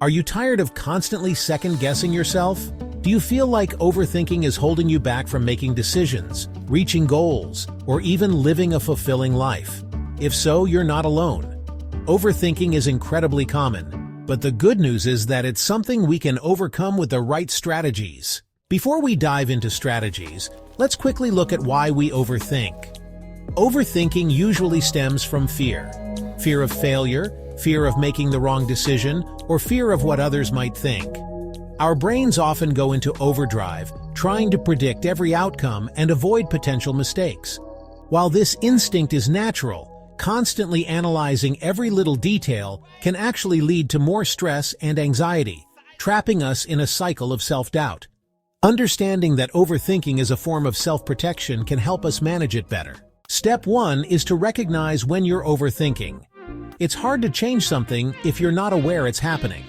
Are you tired of constantly second-guessing yourself? Do you feel like overthinking is holding you back from making decisions, reaching goals, or even living a fulfilling life? If so, you're not alone. Overthinking is incredibly common, but the good news is that it's something we can overcome with the right strategies. Before we dive into strategies, let's quickly look at why we overthink. Overthinking usually stems from fear. Fear of failure, fear of making the wrong decision, or fear of what others might think. Our brains often go into overdrive, trying to predict every outcome and avoid potential mistakes. While this instinct is natural, constantly analyzing every little detail can actually lead to more stress and anxiety, trapping us in a cycle of self-doubt. Understanding that overthinking is a form of self-protection can help us manage it better. Step 1 is to recognize when you're overthinking. It's hard to change something if you're not aware it's happening.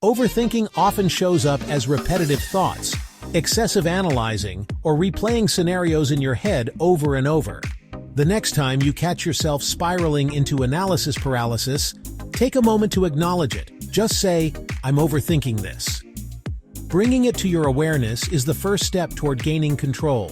Overthinking often shows up as repetitive thoughts, excessive analyzing, or replaying scenarios in your head over and over. The next time you catch yourself spiraling into analysis paralysis, take a moment to acknowledge it. Just say, "I'm overthinking this." Bringing it to your awareness is the first step toward gaining control.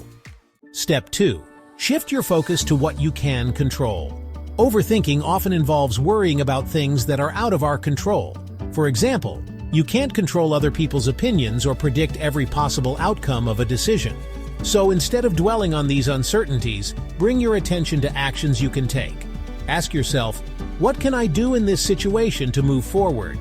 Step 2. Shift your focus to what you can control. Overthinking often involves worrying about things that are out of our control. For example, you can't control other people's opinions or predict every possible outcome of a decision. So instead of dwelling on these uncertainties, bring your attention to actions you can take. Ask yourself, what can I do in this situation to move forward?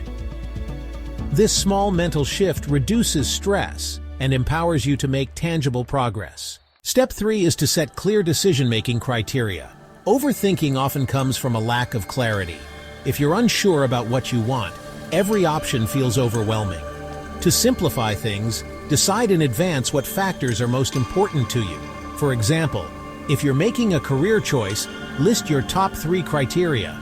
This small mental shift reduces stress and empowers you to make tangible progress. Step 3 is to set clear decision-making criteria. Overthinking often comes from a lack of clarity. If you're unsure about what you want, every option feels overwhelming. To simplify things, decide in advance what factors are most important to you. For example, if you're making a career choice, list your top 3 criteria.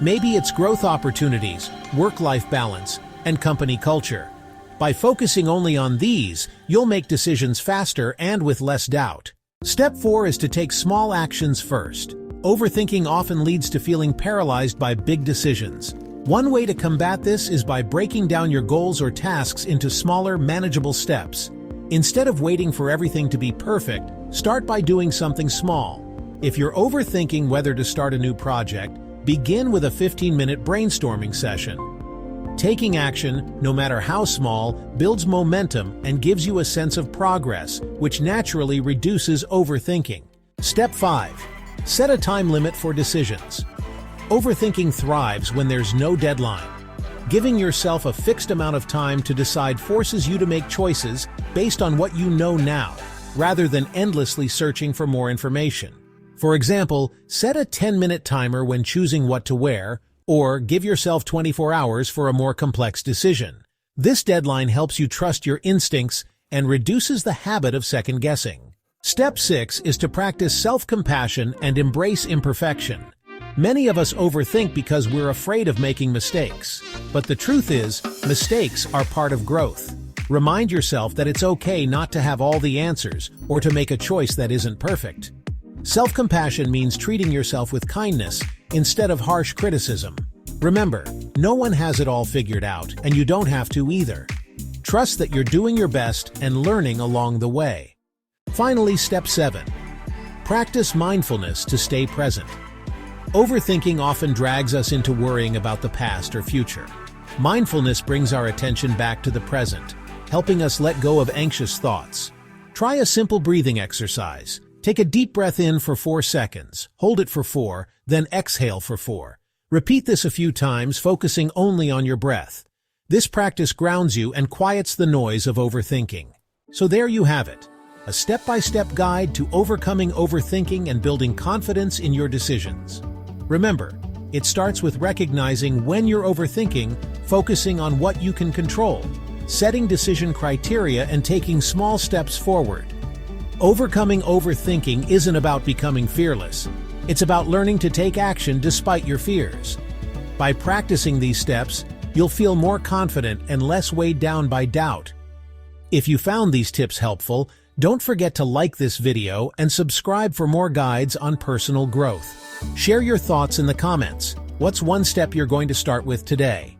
Maybe it's growth opportunities, work-life balance, and company culture. By focusing only on these, you'll make decisions faster and with less doubt. Step 4 is to take small actions first. Overthinking often leads to feeling paralyzed by big decisions. One way to combat this is by breaking down your goals or tasks into smaller, manageable steps. Instead of waiting for everything to be perfect, start by doing something small. If you're overthinking whether to start a new project, begin with a 15-minute brainstorming session. Taking action, no matter how small, builds momentum and gives you a sense of progress, which naturally reduces overthinking. Step 5. Set a time limit for decisions. Overthinking thrives when there's no deadline. Giving yourself a fixed amount of time to decide forces you to make choices based on what you know now, rather than endlessly searching for more information. For example, set a 10-minute timer when choosing what to wear, or give yourself 24 hours for a more complex decision. This deadline helps you trust your instincts and reduces the habit of second-guessing. Step 6 is to practice self-compassion and embrace imperfection. Many of us overthink because we're afraid of making mistakes. But the truth is, mistakes are part of growth. Remind yourself that it's okay not to have all the answers or to make a choice that isn't perfect. Self-compassion means treating yourself with kindness instead of harsh criticism. Remember, no one has it all figured out, and you don't have to either. Trust that you're doing your best and learning along the way. Finally, Step 7. Practice mindfulness to stay present. Overthinking often drags us into worrying about the past or future. Mindfulness brings our attention back to the present, helping us let go of anxious thoughts. Try a simple breathing exercise. Take a deep breath in for 4 seconds, hold it for 4, then exhale for 4. Repeat this a few times, focusing only on your breath. This practice grounds you and quiets the noise of overthinking. So there you have it, a step-by-step guide to overcoming overthinking and building confidence in your decisions. Remember, it starts with recognizing when you're overthinking, focusing on what you can control, setting decision criteria, and taking small steps forward. Overcoming overthinking isn't about becoming fearless. It's about learning to take action despite your fears. By practicing these steps, you'll feel more confident and less weighed down by doubt. If you found these tips helpful, don't forget to like this video and subscribe for more guides on personal growth. Share your thoughts in the comments. What's one step you're going to start with today?